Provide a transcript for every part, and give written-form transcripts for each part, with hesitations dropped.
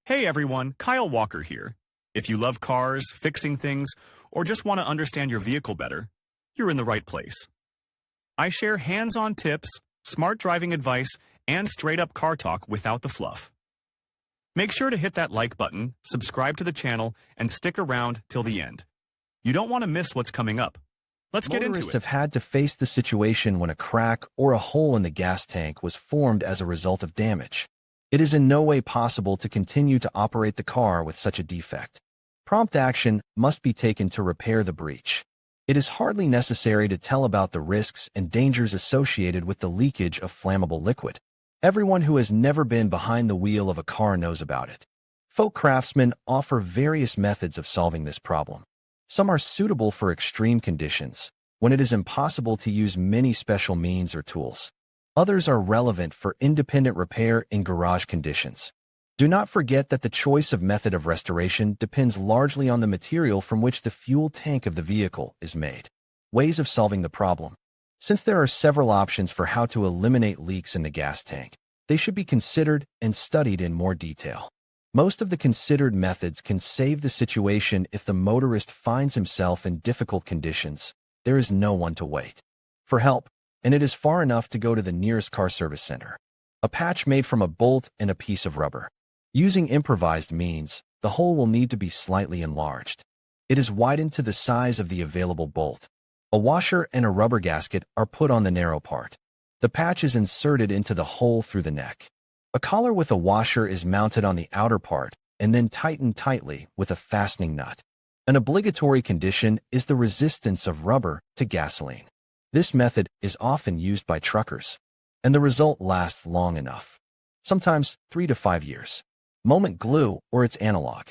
Hey everyone, Kyle Walker here. If you love cars, fixing things, or just want to understand your vehicle better, you're in the right place. I share hands-on tips, smart driving advice, and straight-up car talk without the fluff. Make sure to hit that like button, subscribe to the channel, and stick around till the end. You don't want to miss what's coming up. Let's get into Motorists it. have had to face the situation when a crack or a hole in the gas tank was formed as a result of damage. It is in no way possible to continue to operate the car with such a defect. Prompt action must be taken to repair the breach. It is hardly necessary to tell about the risks and dangers associated with the leakage of flammable liquid. Everyone who has never been behind the wheel of a car knows about it. Folk craftsmen offer various methods of solving this problem. Some are suitable for extreme conditions, when it is impossible to use many special means or tools. Others are relevant for independent repair in garage conditions. Do not forget that the choice of method of restoration depends largely on the material from which the fuel tank of the vehicle is made. Ways of solving the problem. Since there are several options for how to eliminate leaks in the gas tank, they should be considered and studied in more detail. Most of the considered methods can save the situation if the motorist finds himself in difficult conditions. There is no one to wait for help, and it is far enough to go to the nearest car service center. A patch made from a bolt and a piece of rubber. Using improvised means, the hole will need to be slightly enlarged. It is widened to the size of the available bolt. A washer and a rubber gasket are put on the narrow part. The patch is inserted into the hole through the neck. A collar with a washer is mounted on the outer part and then tightened tightly with a fastening nut. An obligatory condition is the resistance of rubber to gasoline. This method is often used by truckers, and the result lasts long enough, sometimes 3 to 5 years. Moment glue or its analog.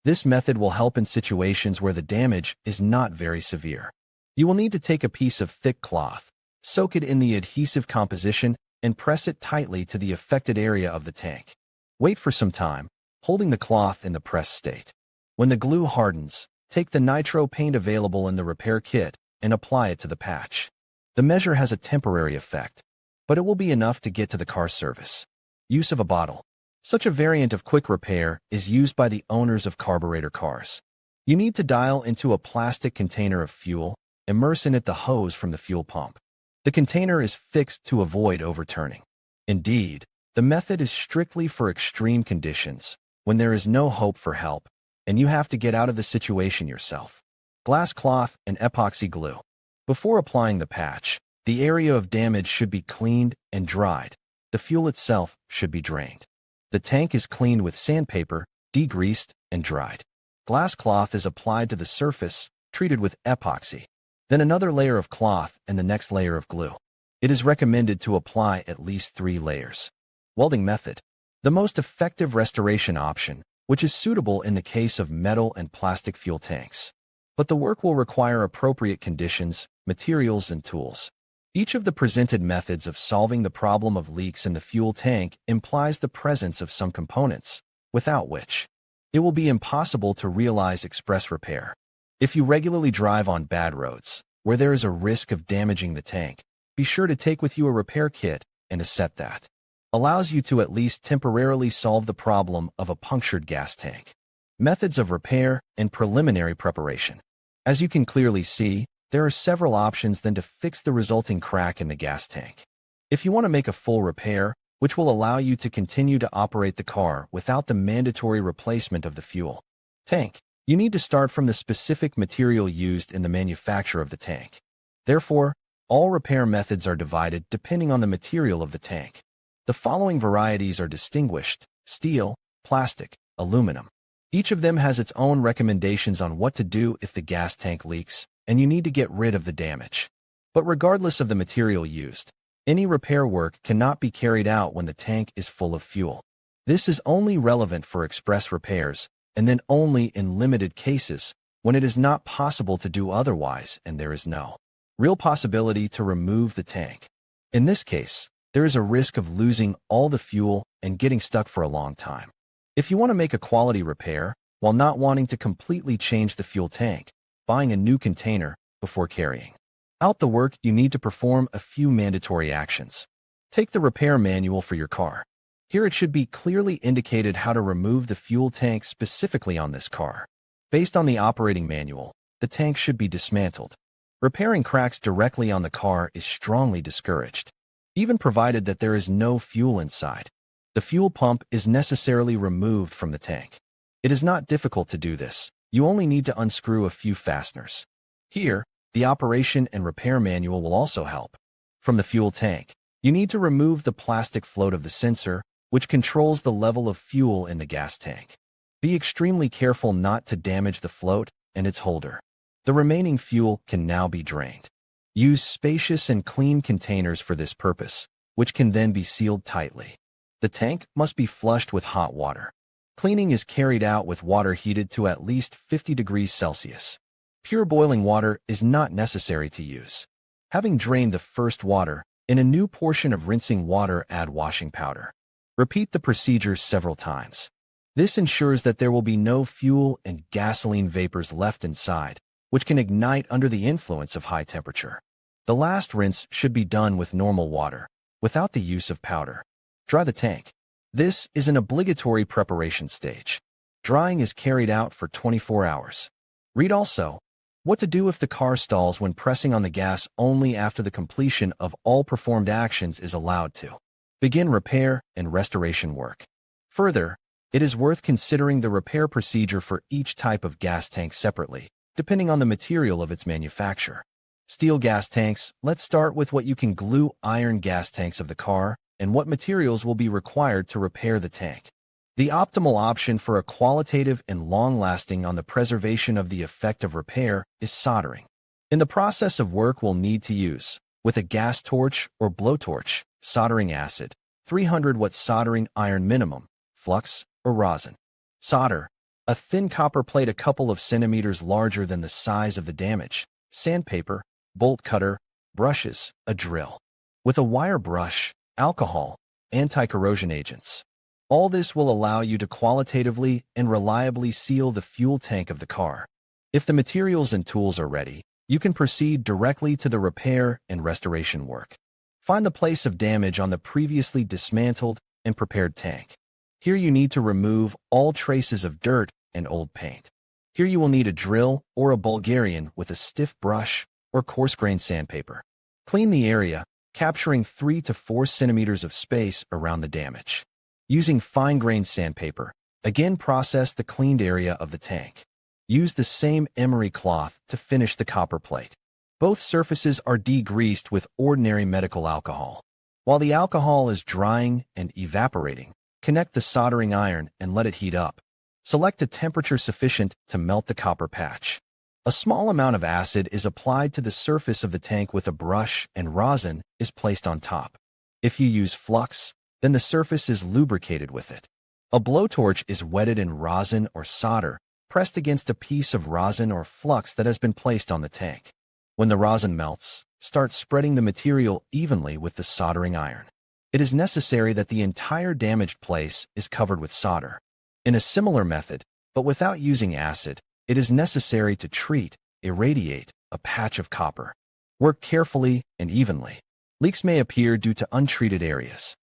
This method will help in situations where the damage is not very severe. You will need to take a piece of thick cloth, soak it in the adhesive composition, and press it tightly to the affected area of the tank. Wait for some time, holding the cloth in the pressed state. When the glue hardens, take the nitro paint available in the repair kit and apply it to the patch. The measure has a temporary effect, but it will be enough to get to the car service. Use of a bottle. Such a variant of quick repair is used by the owners of carburetor cars. You need to dial into a plastic container of fuel, immerse in it the hose from the fuel pump. The container is fixed to avoid overturning. Indeed, the method is strictly for extreme conditions, when there is no hope for help, and you have to get out of the situation yourself. Glass cloth and epoxy glue. Before applying the patch, the area of damage should be cleaned and dried. The fuel itself should be drained. The tank is cleaned with sandpaper, degreased, and dried. Glass cloth is applied to the surface, treated with epoxy. Then another layer of cloth and the next layer of glue. It is recommended to apply at least 3 layers. Welding method. The most effective restoration option, which is suitable in the case of metal and plastic fuel tanks. But the work will require appropriate conditions, materials, and tools. Each of the presented methods of solving the problem of leaks in the fuel tank implies the presence of some components, without which it will be impossible to realize express repair. If you regularly drive on bad roads, where there is a risk of damaging the tank, be sure to take with you a repair kit and a set that allows you to at least temporarily solve the problem of a punctured gas tank. Methods of repair and preliminary preparation. As you can clearly see, there are several options than to fix the resulting crack in the gas tank. If you want to make a full repair, which will allow you to continue to operate the car without the mandatory replacement of the fuel tank, you need to start from the specific material used in the manufacture of the tank. Therefore, all repair methods are divided depending on the material of the tank. The following varieties are distinguished: steel, plastic, aluminum. Each of them has its own recommendations on what to do if the gas tank leaks, and you need to get rid of the damage. But regardless of the material used, any repair work cannot be carried out when the tank is full of fuel. This is only relevant for express repairs, and then only in limited cases, when it is not possible to do otherwise and there is no real possibility to remove the tank. In this case, there is a risk of losing all the fuel and getting stuck for a long time. If you want to make a quality repair, while not wanting to completely change the fuel tank, buying a new container before carrying out the work, you need to perform a few mandatory actions. Take the repair manual for your car. Here it should be clearly indicated how to remove the fuel tank specifically on this car. Based on the operating manual, the tank should be dismantled. Repairing cracks directly on the car is strongly discouraged, even provided that there is no fuel inside. The fuel pump is necessarily removed from the tank. It is not difficult to do this. You only need to unscrew a few fasteners. Here, the operation and repair manual will also help. From the fuel tank, you need to remove the plastic float of the sensor, which controls the level of fuel in the gas tank. Be extremely careful not to damage the float and its holder. The remaining fuel can now be drained. Use spacious and clean containers for this purpose, which can then be sealed tightly. The tank must be flushed with hot water. Cleaning is carried out with water heated to at least 50 degrees Celsius. Pure boiling water is not necessary to use. Having drained the first water, in a new portion of rinsing water add washing powder. Repeat the procedure several times. This ensures that there will be no fuel and gasoline vapors left inside, which can ignite under the influence of high temperature. The last rinse should be done with normal water, without the use of powder. Dry the tank. This is an obligatory preparation stage. Drying is carried out for 24 hours. Read also, what to do if the car stalls when pressing on the gas only after the completion of all performed actions is allowed to. Begin repair and restoration work. Further, it is worth considering the repair procedure for each type of gas tank separately, depending on the material of its manufacture. Steel gas tanks, let's start with what you can glue iron gas tanks of the car and what materials will be required to repair the tank. The optimal option for a qualitative and long-lasting on the preservation of the effect of repair is soldering. In the process of work we'll need to use, with a gas torch or blowtorch, soldering acid, 300 watt soldering iron minimum, flux, or rosin. Solder, a thin copper plate a couple of centimeters larger than the size of the damage, sandpaper, bolt cutter, brushes, a drill. With a wire brush, alcohol, anti-corrosion agents. All this will allow you to qualitatively and reliably seal the fuel tank of the car. If the materials and tools are ready, you can proceed directly to the repair and restoration work. Find the place of damage on the previously dismantled and prepared tank. Here you need to remove all traces of dirt and old paint. Here you will need a drill or a Bulgarian with a stiff brush or coarse-grained sandpaper. Clean the area, capturing 3 to 4 centimeters of space around the damage. Using fine-grained sandpaper, again process the cleaned area of the tank. Use the same emery cloth to finish the copper plate. Both surfaces are degreased with ordinary medical alcohol. While the alcohol is drying and evaporating, connect the soldering iron and let it heat up. Select a temperature sufficient to melt the copper patch. A small amount of acid is applied to the surface of the tank with a brush and rosin is placed on top. If you use flux, then the surface is lubricated with it. A blowtorch is wetted in rosin or solder, pressed against a piece of rosin or flux that has been placed on the tank. When the rosin melts, start spreading the material evenly with the soldering iron. It is necessary that the entire damaged place is covered with solder. In a similar method, but without using acid, it is necessary to treat, irradiate, a patch of copper. Work carefully and evenly. Leaks may appear due to untreated areas.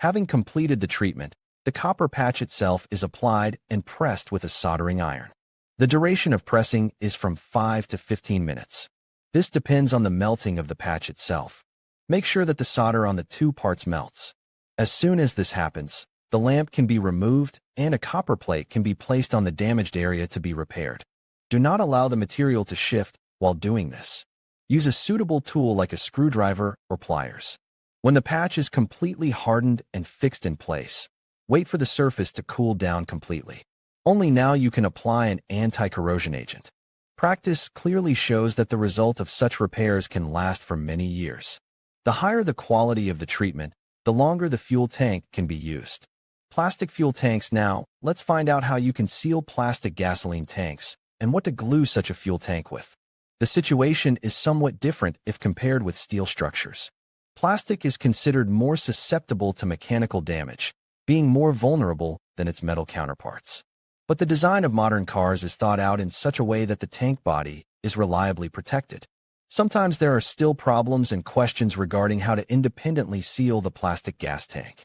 Having completed the treatment, the copper patch itself is applied and pressed with a soldering iron. The duration of pressing is from 5 to 15 minutes. This depends on the melting of the patch itself. Make sure that the solder on the two parts melts. As soon as this happens, the lamp can be removed and a copper plate can be placed on the damaged area to be repaired. Do not allow the material to shift while doing this. Use a suitable tool like a screwdriver or pliers. When the patch is completely hardened and fixed in place, wait for the surface to cool down completely. Only now you can apply an anti-corrosion agent. Practice clearly shows that the result of such repairs can last for many years. The higher the quality of the treatment, the longer the fuel tank can be used. Plastic fuel tanks now, let's find out how you can seal plastic gasoline tanks and what to glue such a fuel tank with. The situation is somewhat different if compared with steel structures. Plastic is considered more susceptible to mechanical damage, being more vulnerable than its metal counterparts. But the design of modern cars is thought out in such a way that the tank body is reliably protected. Sometimes there are still problems and questions regarding how to independently seal the plastic gas tank.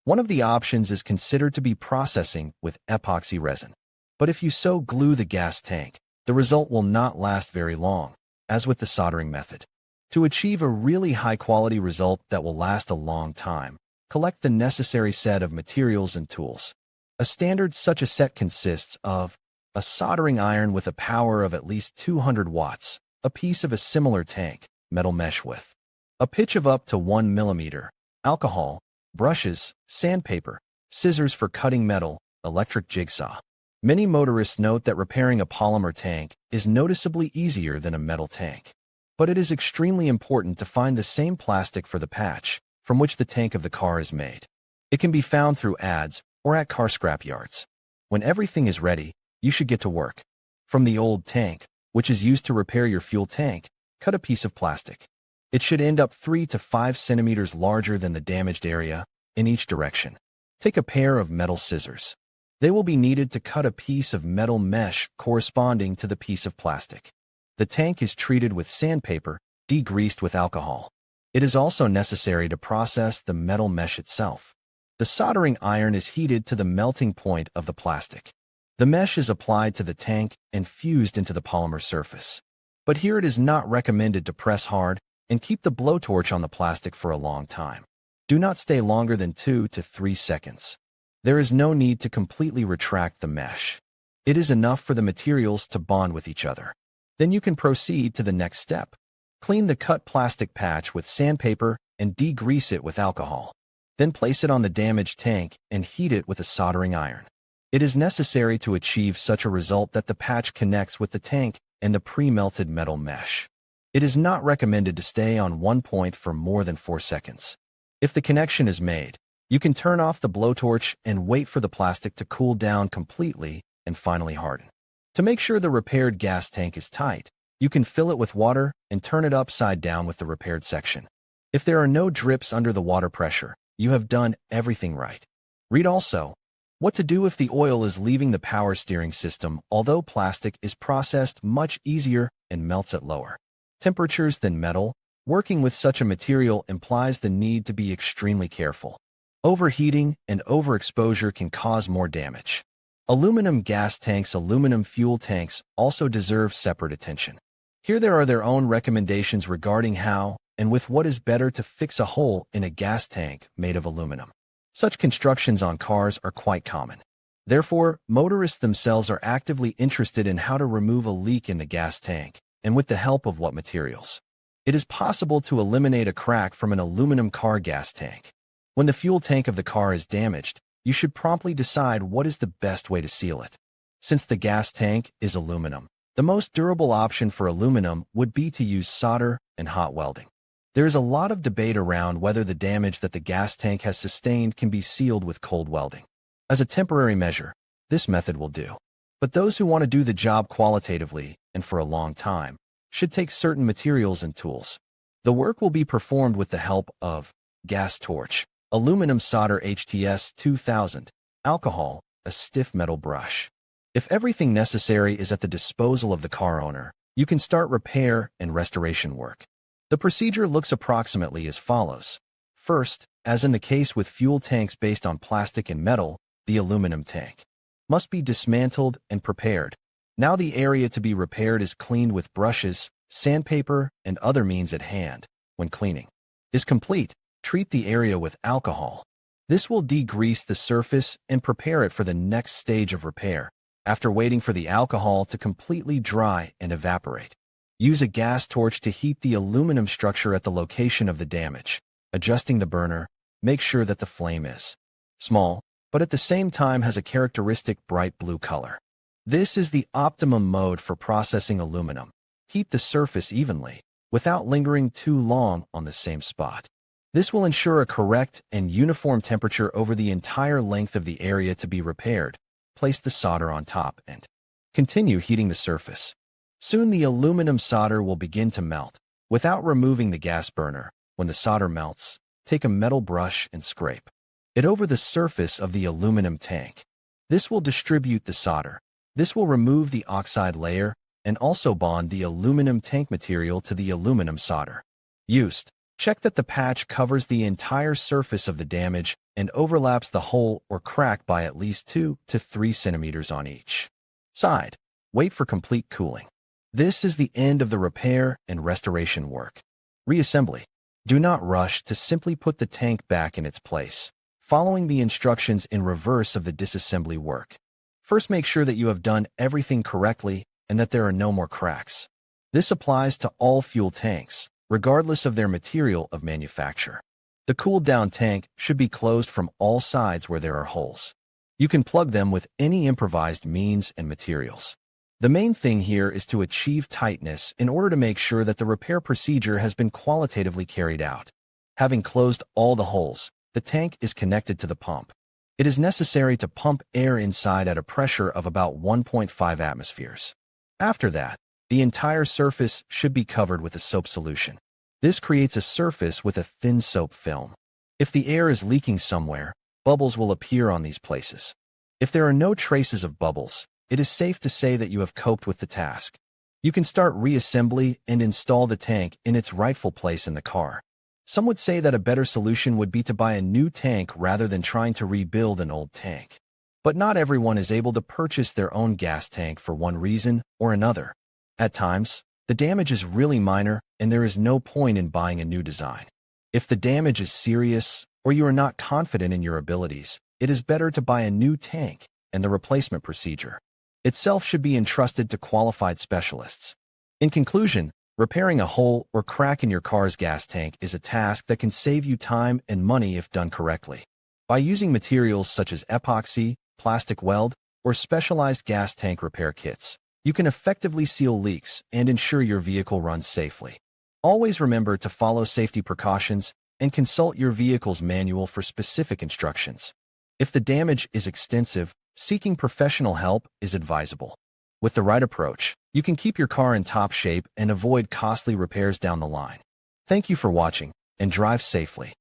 One of the options is considered to be processing with epoxy resin. But if you so glue the gas tank, the result will not last very long, as with the soldering method. To achieve a really high-quality result that will last a long time, collect the necessary set of materials and tools. A standard such a set consists of a soldering iron with a power of at least 200 watts, a piece of a similar tank, metal mesh width, a pitch of up to 1 millimeter, alcohol, brushes, sandpaper, scissors for cutting metal, electric jigsaw. Many motorists note that repairing a polymer tank is noticeably easier than a metal tank. But it is extremely important to find the same plastic for the patch from which the tank of the car is made. It can be found through ads or at car scrap yards. When everything is ready, you should get to work. From the old tank, which is used to repair your fuel tank, cut a piece of plastic. It should end up 3 to 5 centimeters larger than the damaged area in each direction. Take a pair of metal scissors. They will be needed to cut a piece of metal mesh corresponding to the piece of plastic. The tank is treated with sandpaper, degreased with alcohol. It is also necessary to process the metal mesh itself. The soldering iron is heated to the melting point of the plastic. The mesh is applied to the tank and fused into the polymer surface. But here it is not recommended to press hard and keep the blowtorch on the plastic for a long time. Do not stay longer than 2 to 3 seconds. There is no need to completely retract the mesh. It is enough for the materials to bond with each other. Then you can proceed to the next step. Clean the cut plastic patch with sandpaper and degrease it with alcohol. Then place it on the damaged tank and heat it with a soldering iron. It is necessary to achieve such a result that the patch connects with the tank and the pre-melted metal mesh. It is not recommended to stay on one point for more than 4 seconds. If the connection is made, you can turn off the blowtorch and wait for the plastic to cool down completely and finally harden. To make sure the repaired gas tank is tight, you can fill it with water and turn it upside down with the repaired section. If there are no drips under the water pressure, you have done everything right. Read also, what to do if the oil is leaving the power steering system, although plastic is processed much easier and melts at lower temperatures than metal. Working with such a material implies the need to be extremely careful. Overheating and overexposure can cause more damage. Aluminum gas tanks, aluminum fuel tanks also deserve separate attention. Here there are their own recommendations regarding how and with what is better to fix a hole in a gas tank made of aluminum. Such constructions on cars are quite common. Therefore, motorists themselves are actively interested in how to remove a leak in the gas tank, and with the help of what materials. It is possible to eliminate a crack from an aluminum car gas tank. When the fuel tank of the car is damaged, you should promptly decide what is the best way to seal it. Since the gas tank is aluminum, the most durable option for aluminum would be to use solder and hot welding. There is a lot of debate around whether the damage that the gas tank has sustained can be sealed with cold welding. As a temporary measure, this method will do. But those who want to do the job qualitatively and for a long time should take certain materials and tools. The work will be performed with the help of gas torch, aluminum solder HTS 2000, alcohol, a stiff metal brush. If everything necessary is at the disposal of the car owner, you can start repair and restoration work. The procedure looks approximately as follows. First, as in the case with fuel tanks based on plastic and metal, the aluminum tank must be dismantled and prepared. Now the area to be repaired is cleaned with brushes, sandpaper, and other means at hand. When cleaning is complete, treat the area with alcohol. This will degrease the surface and prepare it for the next stage of repair, after waiting for the alcohol to completely dry and evaporate. Use a gas torch to heat the aluminum structure at the location of the damage. Adjusting the burner, make sure that the flame is small, but at the same time has a characteristic bright blue color. This is the optimum mode for processing aluminum. Heat the surface evenly, without lingering too long on the same spot. This will ensure a correct and uniform temperature over the entire length of the area to be repaired. Place the solder on top and continue heating the surface. Soon the aluminum solder will begin to melt. Without removing the gas burner, when the solder melts, take a metal brush and scrape it over the surface of the aluminum tank. This will distribute the solder. This will remove the oxide layer and also bond the aluminum tank material to the aluminum solder. Used. Check that the patch covers the entire surface of the damage and overlaps the hole or crack by at least 2 to 3 centimeters on each side. Wait for complete cooling. This is the end of the repair and restoration work. Reassembly. Do not rush to simply put the tank back in its place, following the instructions in reverse of the disassembly work. First, make sure that you have done everything correctly and that there are no more cracks. This applies to all fuel tanks, regardless of their material of manufacture. The cooled-down tank should be closed from all sides where there are holes. You can plug them with any improvised means and materials. The main thing here is to achieve tightness in order to make sure that the repair procedure has been qualitatively carried out. Having closed all the holes, the tank is connected to the pump. It is necessary to pump air inside at a pressure of about 1.5 atmospheres. After that, the entire surface should be covered with a soap solution. This creates a surface with a thin soap film. If the air is leaking somewhere, bubbles will appear on these places. If there are no traces of bubbles, it is safe to say that you have coped with the task. You can start reassembly and install the tank in its rightful place in the car. Some would say that a better solution would be to buy a new tank rather than trying to rebuild an old tank. But not everyone is able to purchase their own gas tank for one reason or another. At times, the damage is really minor and there is no point in buying a new design. If the damage is serious or you are not confident in your abilities, it is better to buy a new tank, and the replacement procedure itself should be entrusted to qualified specialists. In conclusion, repairing a hole or crack in your car's gas tank is a task that can save you time and money if done correctly. By using materials such as epoxy, plastic weld, or specialized gas tank repair kits, you can effectively seal leaks and ensure your vehicle runs safely. Always remember to follow safety precautions and consult your vehicle's manual for specific instructions. If the damage is extensive, seeking professional help is advisable. With the right approach, you can keep your car in top shape and avoid costly repairs down the line. Thank you for watching, and drive safely.